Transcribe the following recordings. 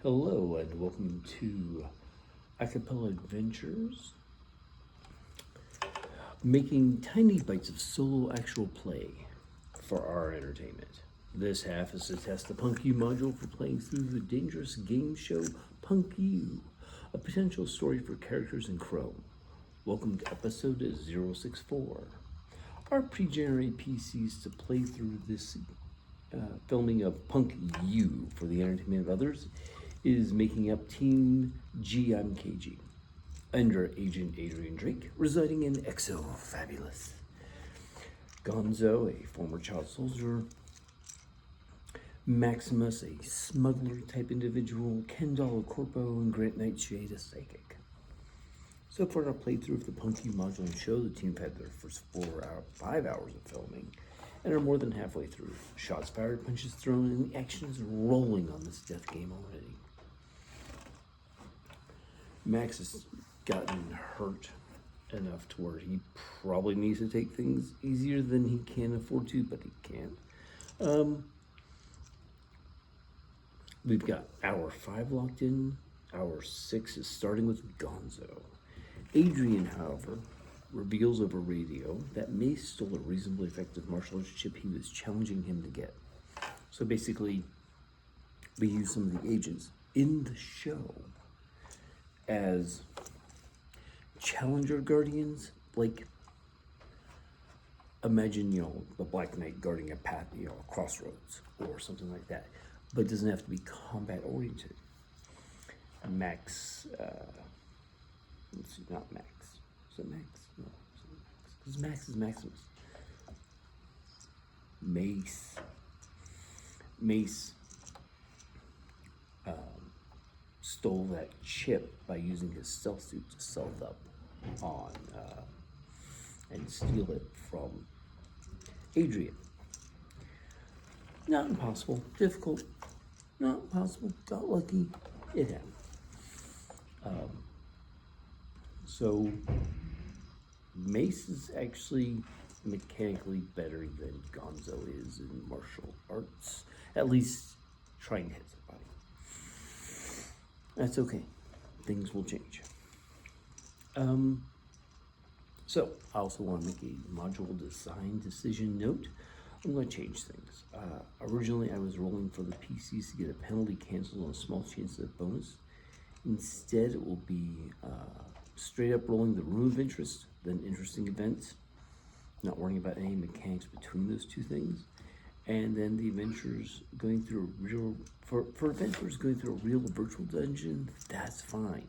Hello and welcome to Acapella Adventures, making tiny bites of solo actual play for our entertainment. This half is to test the Punk You module for playing through the dangerous game show Punk You, a potential story for characters in Chrome. Welcome to episode 064. Our pre-generated PCs to play through this filming of Punk You for the entertainment of others is making up Team Gee I'm Cagy, under Agent Adrian Drake, residing in Exofabulous. Gonzo, a former child soldier. Maximus, a smuggler type individual. Kendoll, a Corpo, and Grant Nightshade, a psychic. So far in our playthrough of the Punk You module and show, the team have had their first 5 hours of filming and are more than halfway through. Shots fired, punches thrown, and the action is rolling on this death game already. Max has gotten hurt enough to where he probably needs to take things easier than he can afford to, but he can't. We've got hour 5 locked in. Hour 6 is starting with Gonzo. Adrian, however, reveals over radio that Mace stole a reasonably effective martial arts chip he was challenging him to get. So basically, we use some of the agents in the show as challenger guardians. Like, imagine, the Black Knight guarding a path, a crossroads or something like that. But it doesn't have to be combat oriented. Max, let's see, not Max. Is it Max? No, it's not Max. Because Max is Maximus. Mace stole that chip by using his stealth suit to stealth up on and steal it from Adrian. Not impossible, difficult, not impossible, got lucky, it happened. So Mace is actually mechanically better than Gonzo is in martial arts, at least trying to hit somebody. That's okay, things will change. So I also want to make a module design decision note. I'm going to change things. Originally, I was rolling for the PCs to get a penalty canceled on a small chance of bonus. Instead, it will be straight up rolling the room of interest, then interesting events, not worrying about any mechanics between those two things, and then the adventurers going through a real, for adventurers going through a real virtual dungeon, that's fine.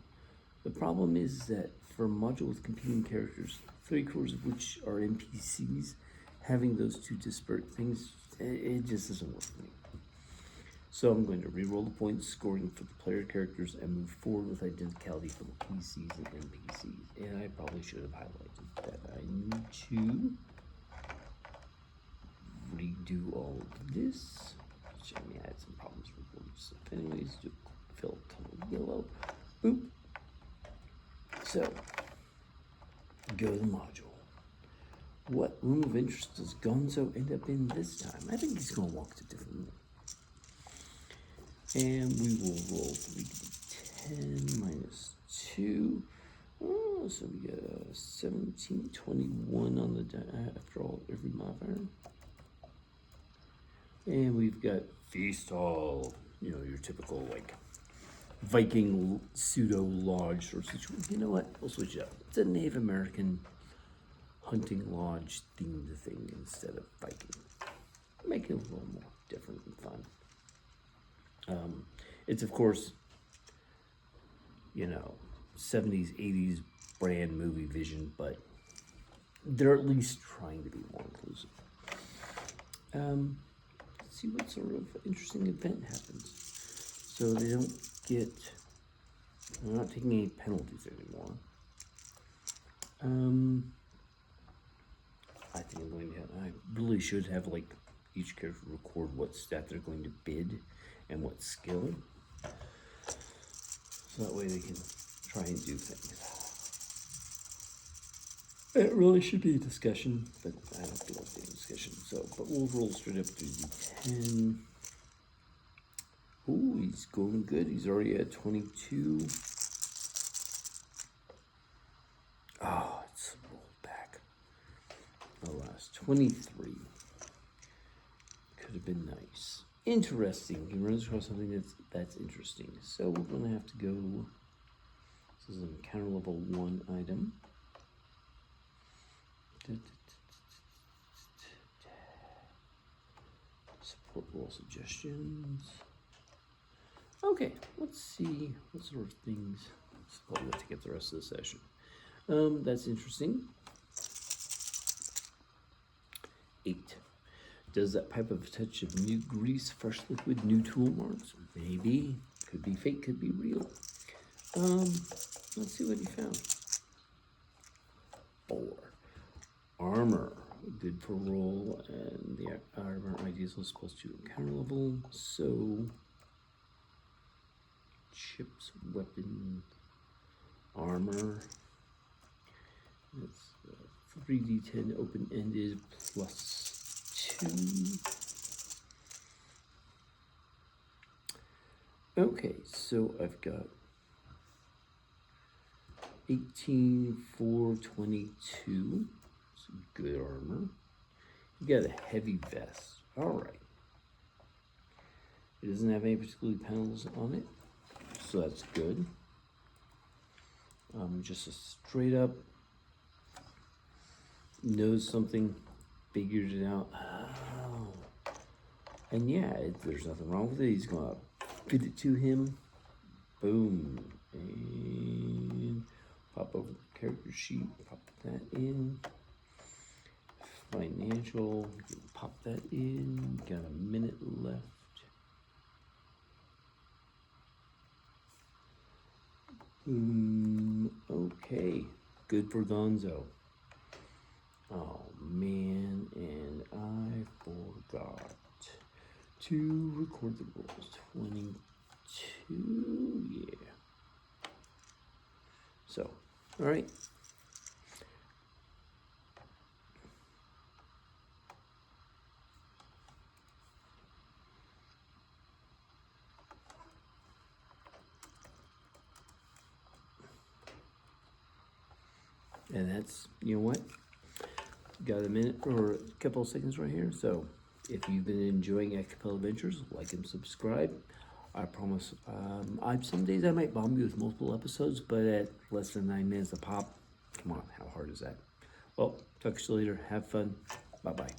The problem is that for a module with competing characters, 3/4 of which are NPCs, having those two disparate things, it just doesn't work for me. So I'm going to re-roll the points scoring for the player characters and move forward with identicality for the PCs and NPCs. And I probably should have highlighted that I need to redo all of this. Which, I had some problems with words. So anyways, do fill color yellow. Boop. So, go to the module. What room of interest does Gonzo end up in this time? I think he's going to walk to a different room. And we will roll 3d10 minus 2. Oh, so we get a 17, 21 on the die after all, every modifier. And we've got Feast Hall, your typical, Viking pseudo lodge sort of situation. You know what? We'll switch it up. It's a Native American hunting lodge themed thing instead of Viking. Make it a little more different and fun. It's of course, 70s, 80s brand movie vision, but they're at least trying to be more inclusive. Let's see what sort of interesting event happens. So they don't get, they're not taking any penalties anymore. I think I'm going to have, I really should have each character record what stat they're going to bid and what skill. So that way they can try and do things. It really should be a discussion, but I don't feel like being a discussion. So, but we'll roll straight up to D10. Ooh, He's going good. He's already at 22. Oh, it's rolled back. Alas, 23. Could have been nice. Interesting. He runs across something that's interesting. So we're going to have to go. This is an encounter level 1 item. Support roll suggestions. Okay, let's see what sort of things. Let's probably have to get the rest of the session. That's interesting. 8. Does that pipe have a touch of new grease, fresh liquid, new tool marks? Maybe. Could be fake, could be real. Let's see what he found. 4. Armor. Good for roll, and the armor ideas is supposed to encounter level. So, chips, weapon, armor. It's 3d10 open-ended plus 2. Okay, so I've got 18, 4, 22. Some good armor. You got a heavy vest. Alright. It doesn't have any particular panels on it, so that's good. Just a straight up knows something, figured it out. Oh. And yeah, there's nothing wrong with it. He's gonna fit it to him. Boom. And pop over the character sheet, pop that in. Financial, pop that in. Got a minute left. Okay, good for Gonzo. Oh man, and I forgot to record the rolls. 22, yeah. So, all right. And that's, you know what? Got a minute or a couple of seconds right here. So if you've been enjoying Acapella Adventures, like and subscribe. I promise, some days I might bomb you with multiple episodes, but at less than 9 minutes a pop, come on, how hard is that? Well, talk to you later. Have fun. Bye-bye.